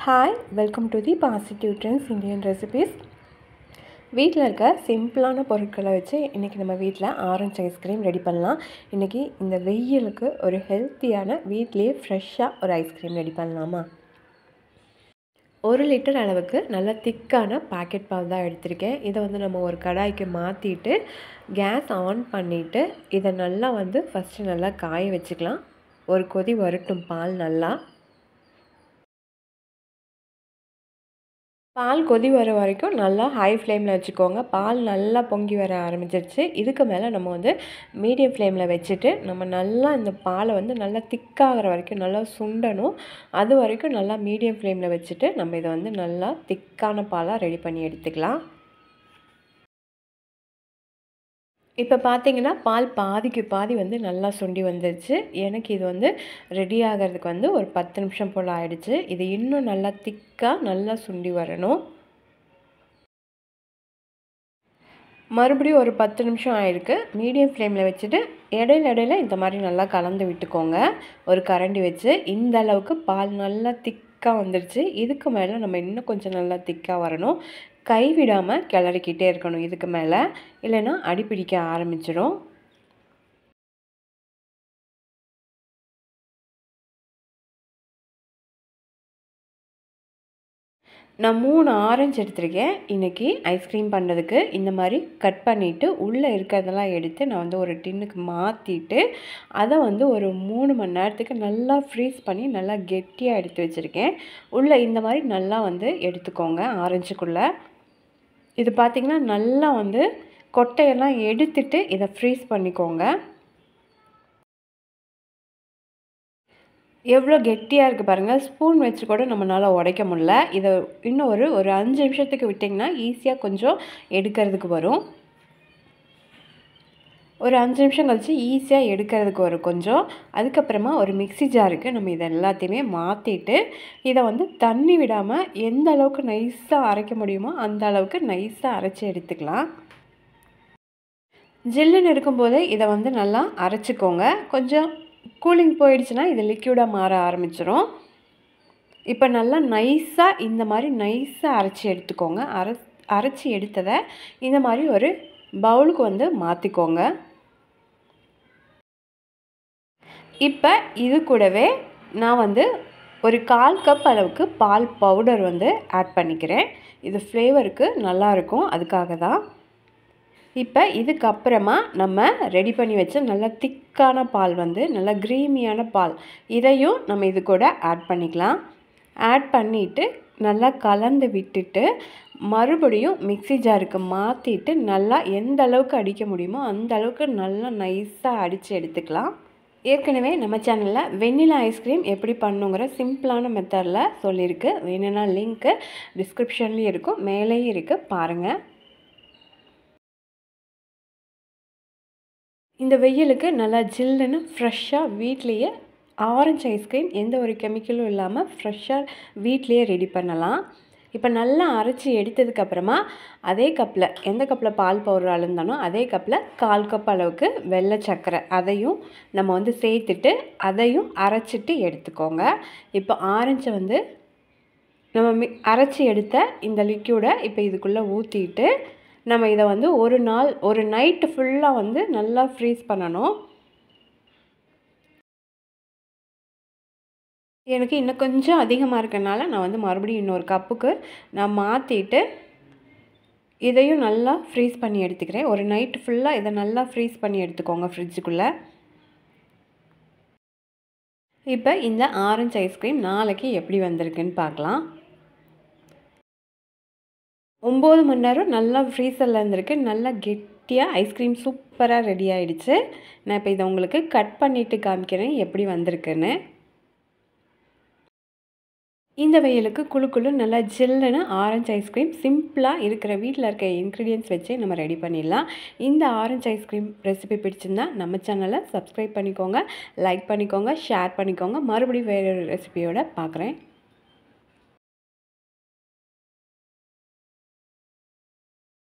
Hi, welcome to the Positive Trends Indian Recipes. வீட்டில் இருக்க சிம்பிளான பொருட்களை வச்சு இன்றைக்கி நம்ம வீட்டில் ஆரஞ்சு ஐஸ்கிரீம் ரெடி பண்ணலாம். இன்றைக்கி இந்த வெயிலுக்கு ஒரு ஹெல்த்தியான வீட்லேயே ஃப்ரெஷ்ஷாக ஒரு ஐஸ்கிரீம் ரெடி பண்ணலாமா? 1 லிட்டர் அளவுக்கு நல்ல திக்கான பாக்கெட் பால் தான் எடுத்திருக்கேன். இதை நம்ம ஒரு கடாய்க்கு மாற்றிட்டு கேஸ் ஆன் பண்ணிவிட்டு இதை நல்லா ஃபஸ்ட்டு நல்லா காய வச்சுக்கலாம். ஒரு கொதி வரட்டும் பால் நல்லா. பால் கொதி வர வரைக்கும் நல்லா ஹை ஃப்ளேமில் வச்சுக்கோங்க. பால் நல்லா பொங்கி வர ஆரம்பிச்சிருச்சு. இதுக்கு மேலே நம்ம மீடியம் ஃப்ளேமில் வச்சுட்டு நம்ம நல்லா இந்த பாலை நல்லா திக்காகிற வரைக்கும் நல்லா சுண்டணும். அது வரைக்கும் நல்லா மீடியம் ஃப்ளேமில் வச்சுட்டு நம்ம இதை நல்லா திக்கான பாலாக ரெடி பண்ணி எடுத்துக்கலாம். இப்போ பார்த்தீங்கன்னா பால் பாதிக்கு பாதி நல்லா சுண்டி வந்துருச்சு. எனக்கு இது ரெடி ஆகிறதுக்கு ஒரு 10 நிமிஷம் போல் ஆயிடுச்சு. இது இன்னும் நல்லா திக்காக நல்லா சுண்டி வரணும். மறுபடியும் ஒரு 10 நிமிஷம் ஆயிருக்கு. மீடியம் ஃப்ளேமில் வச்சுட்டு இடையில இந்த மாதிரி நல்லா கலந்து விட்டுக்கோங்க ஒரு கரண்டி வச்சு. இந்த அளவுக்கு பால் நல்லா திக்காக வந்துடுச்சு. இதுக்கு மேலே நம்ம இன்னும் கொஞ்சம் நல்லா திக்காக வரணும். கைவிடாமல் கிளறிக்கிட்டே இருக்கணும். இதுக்கு மேலே இல்லைன்னா அடிப்பிடிக்க ஆரம்பிச்சிடும். நான் 3 ஆரஞ்சு எடுத்திருக்கேன் இன்றைக்கி ஐஸ்கிரீம் பண்ணுறதுக்கு. இந்த மாதிரி கட் பண்ணிவிட்டு உள்ளே இருக்கிறதெல்லாம் எடுத்து நான் ஒரு டின்னுக்கு மாற்றிட்டு அதை ஒரு 3 மணி நேரத்துக்கு நல்லா ஃப்ரீஸ் பண்ணி நல்லா கெட்டியாக எடுத்து வச்சுருக்கேன். உள்ளே இந்த மாதிரி நல்லா எடுத்துக்கோங்க ஆரஞ்சுக்குள்ளே. இது பார்த்திங்கன்னா நல்லா கொட்டையெல்லாம் எடுத்துட்டு இதை ஃப்ரீஸ் பண்ணிக்கோங்க. எவ்வளோ கெட்டியாக இருக்குது பாருங்கள். ஸ்பூன் வச்சு கூட நம்மளால் உடைக்க முடியல. இதை இன்னும் ஒரு 5 நிமிஷத்துக்கு விட்டிங்கன்னா ஈஸியாக கொஞ்சம் எடுக்கிறதுக்கு வரும். ஒரு 5 நிமிஷம் கழித்து ஈஸியாக எடுக்கிறதுக்கு வரும் கொஞ்சம். அதுக்கப்புறமா ஒரு மிக்ஸி ஜாருக்கு நம்ம இதை எல்லாத்தையுமே மாற்றிட்டு இதை தண்ணி விடாமல் எந்த அளவுக்கு நைஸாக அரைக்க முடியுமோ அந்த அளவுக்கு நைஸாக அரைச்சி எடுத்துக்கலாம். ஜில்லுன்னு இருக்கும்போதே இதை நல்லா அரைச்சிக்கோங்க. கொஞ்சம் கூலிங் போயிடுச்சுன்னா இது லிக்யூடாக மாற ஆரம்பிச்சிடும். இப்போ நல்லா நைஸாக இந்த மாதிரி நைஸாக அரைச்சி எடுத்துக்கோங்க. அரைச்சி எடுத்ததை இந்த மாதிரி ஒரு பவுலுக்கு மாற்றிக்கோங்க. இப்போ இது கூடவே நான் ஒரு 1/4 கப் அளவுக்கு பால் பவுடர் ஆட் பண்ணிக்கிறேன். இது ஃப்ளேவருக்கு நல்லாயிருக்கும், அதுக்காக தான். இப்போ இதுக்கப்புறமா நம்ம ரெடி பண்ணி வச்ச நல்லா திக்கான பால் நல்லா க்ரீமியான பால் இதையும் நம்ம இது கூட ஆட் பண்ணிக்கலாம். ஆட் பண்ணிவிட்டு நல்லா கலந்து விட்டுட்டு மறுபடியும் மிக்ஸி ஜாருக்கு மாற்றிட்டு நல்லா எந்த அளவுக்கு அடிக்க முடியுமோ அந்த அளவுக்கு நல்லா நைஸாக அடித்து எடுத்துக்கலாம். ஏற்கனவே நம்ம சேனலில் வெண்ணிலா ஐஸ்கிரீம் எப்படி பண்ணுங்கிற சிம்பிளான மெத்தடில் சொல்லியிருக்கு. வேணும்னா லிங்க்கு டிஸ்கிரிப்ஷன்லேயும் இருக்கும், மேலேயும் இருக்குது, பாருங்கள். இந்த வெயிலுக்கு நல்லா ஜில்லுன்னு ஃப்ரெஷ்ஷாக வீட்லேயே ஆரஞ்சு ஐஸ்கிரீம் எந்த ஒரு கெமிக்கலும் இல்லாமல் ஃப்ரெஷ்ஷாக வீட்லேயே ரெடி பண்ணலாம். இப்போ நல்லா அரைச்சி எடுத்ததுக்கப்புறமா அதே கப்பில் எந்த கப்பில் பால் பவுடர் அளந்தானோ அதே கப்பில் 1/4 கப் அளவுக்கு வெள்ளை சர்க்கரை அதையும் நம்ம சேர்த்துட்டு அதையும் அரைச்சிட்டு எடுத்துக்கோங்க. இப்போ ஆரஞ்சை நம்ம அரைச்சி எடுத்த இந்த லிக்யூடை இப்போ இதுக்குள்ளே ஊற்றிட்டு நம்ம இதை ஒரு நைட்டு ஃபுல்லாக நல்லா ஃப்ரீஸ் பண்ணணும். எனக்கு இன்னும் கொஞ்சம் அதிகமாக இருக்கனால நான் மறுபடியும் இன்னொரு கப்புக்கு நான் மாற்றிட்டு இதையும் நல்லா ஃப்ரீஸ் பண்ணி எடுத்துக்கிறேன். ஒரு நைட்டு ஃபுல்லாக இதை நல்லா ஃப்ரீஸ் பண்ணி எடுத்துக்கோங்க ஃப்ரிட்ஜுக்குள்ளே. இப்போ இந்த ஆரஞ்சு ஐஸ்கிரீம் நாளைக்கு எப்படி வந்திருக்குன்னு பார்க்கலாம். 9 மணி நேரம் நல்லா ஃப்ரீசரில் இருந்திருக்கு. நல்லா கெட்டியாக ஐஸ்கிரீம் சூப்பராக ரெடி ஆகிடுச்சு. நான் இப்போ இதை உங்களுக்கு கட் பண்ணிவிட்டு காமிக்கிறேன் எப்படி வந்திருக்குன்னு. இந்த வெயிலுக்கு குழு நல்லா ஜில்லுன்னு ஆரஞ்சு ஐஸ்கிரீம் சிம்பிளாக இருக்கிற வீட்டில் இருக்க இன்க்ரீடியன்ட்ஸ் வச்சே நம்ம ரெடி பண்ணிடலாம். இந்த ஆரஞ்சு ஐஸ்கிரீம் ரெசிபி பிடிச்சிருந்தா நம்ம சேனலை சப்ஸ்கிரைப் பண்ணிக்கோங்க, லைக் பண்ணிக்கோங்க, ஷேர் பண்ணிக்கோங்க. மறுபடியும் வேறு ஒரு ரெசிபியோடு பார்க்குறேன்.